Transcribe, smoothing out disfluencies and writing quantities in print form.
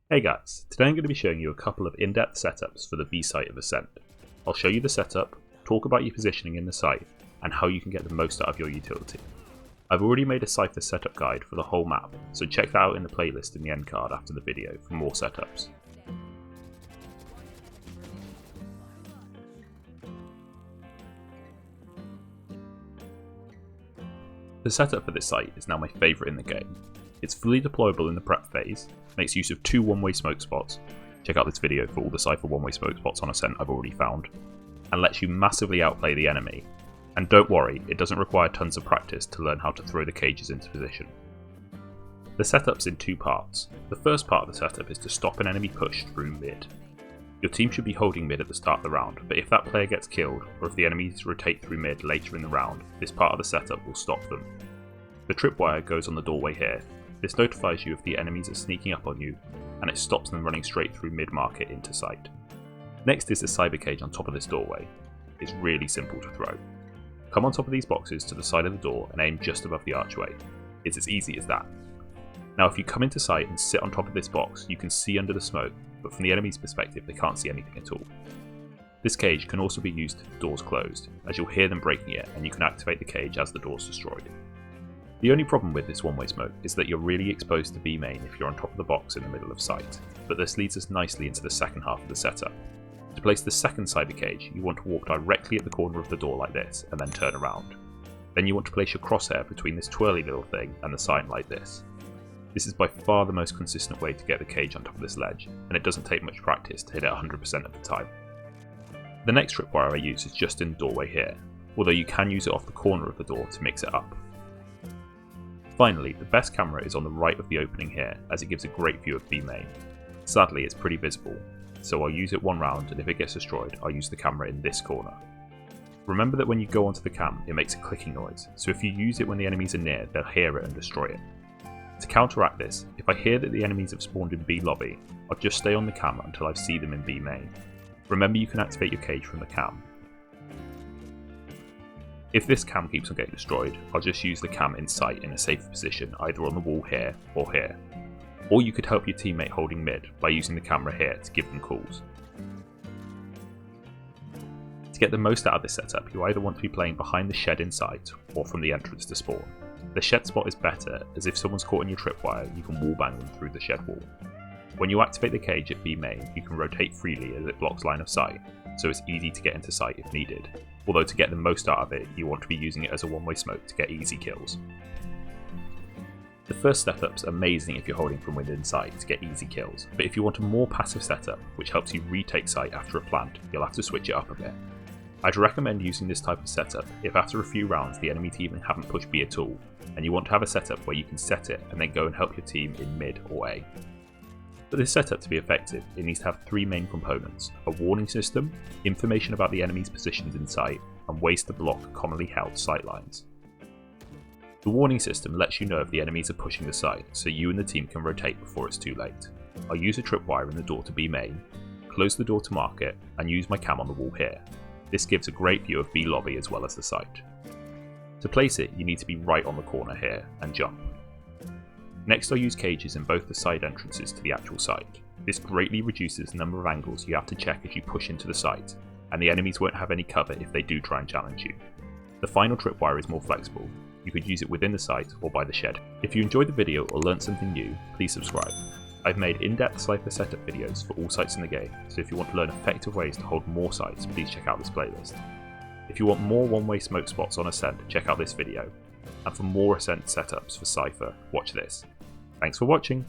Hey guys, today I'm going to be showing you a couple of in-depth setups for the B site of Ascent. I'll show you the setup, talk about your positioning in the site, and how you can get the most out of your utility. I've already made a Cypher setup guide for the whole map, so check that out in the playlist in the end card after the video for more setups. The setup for this site is now my favourite in the game. It's fully deployable in the prep phase, makes use of 2 one-way smoke spots, check out this video for all the Cypher one-way smoke spots on Ascent I've already found, and lets you massively outplay the enemy. And don't worry, it doesn't require tons of practice to learn how to throw the cages into position. The setup's in 2 parts. The first part of the setup is to stop an enemy push through mid. Your team should be holding mid at the start of the round, but if that player gets killed, or if the enemies rotate through mid later in the round, this part of the setup will stop them. The tripwire goes on the doorway here. This notifies you if the enemies are sneaking up on you, and it stops them running straight through mid market into sight. Next is the cyber cage on top of this doorway. It's really simple to throw. Come on top of these boxes to the side of the door and aim just above the archway. It's as easy as that. Now if you come into sight and sit on top of this box, you can see under the smoke, but from the enemy's perspective they can't see anything at all. This cage can also be used if the door's closed, as you'll hear them breaking it and you can activate the cage as the door's destroyed. The only problem with this one-way smoke is that you're really exposed to B main if you're on top of the box in the middle of sight, but this leads us nicely into the second half of the setup. To place the second cyber cage, you want to walk directly at the corner of the door like this and then turn around. Then you want to place your crosshair between this twirly little thing and the sign like this. This is by far the most consistent way to get the cage on top of this ledge, and it doesn't take much practice to hit it 100% of the time. The next tripwire I use is just in the doorway here, although you can use it off the corner of the door to mix it up. Finally, the best camera is on the right of the opening here, as it gives a great view of B main. Sadly, it's pretty visible, so I'll use it one round, and if it gets destroyed, I'll use the camera in this corner. Remember that when you go onto the cam, it makes a clicking noise, so if you use it when the enemies are near, they'll hear it and destroy it. To counteract this, if I hear that the enemies have spawned in B lobby, I'll just stay on the cam until I see them in B main. Remember you can activate your cage from the cam. If this cam keeps on getting destroyed, I'll just use the cam in sight in a safer position, either on the wall here or here. Or you could help your teammate holding mid by using the camera here to give them calls. To get the most out of this setup, you either want to be playing behind the shed in sight or from the entrance to spawn. The shed spot is better, as if someone's caught in your tripwire, you can wallbang them through the shed wall. When you activate the cage at B main, you can rotate freely as it blocks line of sight, so it's easy to get into sight if needed. Although to get the most out of it, you want to be using it as a one-way smoke to get easy kills. The first setup's amazing if you're holding from within sight to get easy kills, but if you want a more passive setup, which helps you retake sight after a plant, you'll have to switch it up a bit. I'd recommend using this type of setup if after a few rounds the enemy team haven't pushed B at all, and you want to have a setup where you can set it and then go and help your team in mid or A. For this setup to be effective, it needs to have 3 main components: a warning system, information about the enemy's positions in sight, and ways to block commonly held sight lines. The warning system lets you know if the enemies are pushing the site, so you and the team can rotate before it's too late. I'll use a tripwire in the door to B main, close the door to market, and use my cam on the wall here. This gives a great view of B lobby as well as the site. To place it, you need to be right on the corner here, and jump. Next I'll use cages in both the side entrances to the actual site. This greatly reduces the number of angles you have to check as you push into the site, and the enemies won't have any cover if they do try and challenge you. The final tripwire is more flexible. You could use it within the site or by the shed. If you enjoyed the video or learnt something new, please subscribe. I've made in-depth Cypher setup videos for all sites in the game, so if you want to learn effective ways to hold more sites, please check out this playlist. If you want more one-way smoke spots on Ascent, check out this video. And for more Ascent setups for Cypher, watch this. Thanks for watching.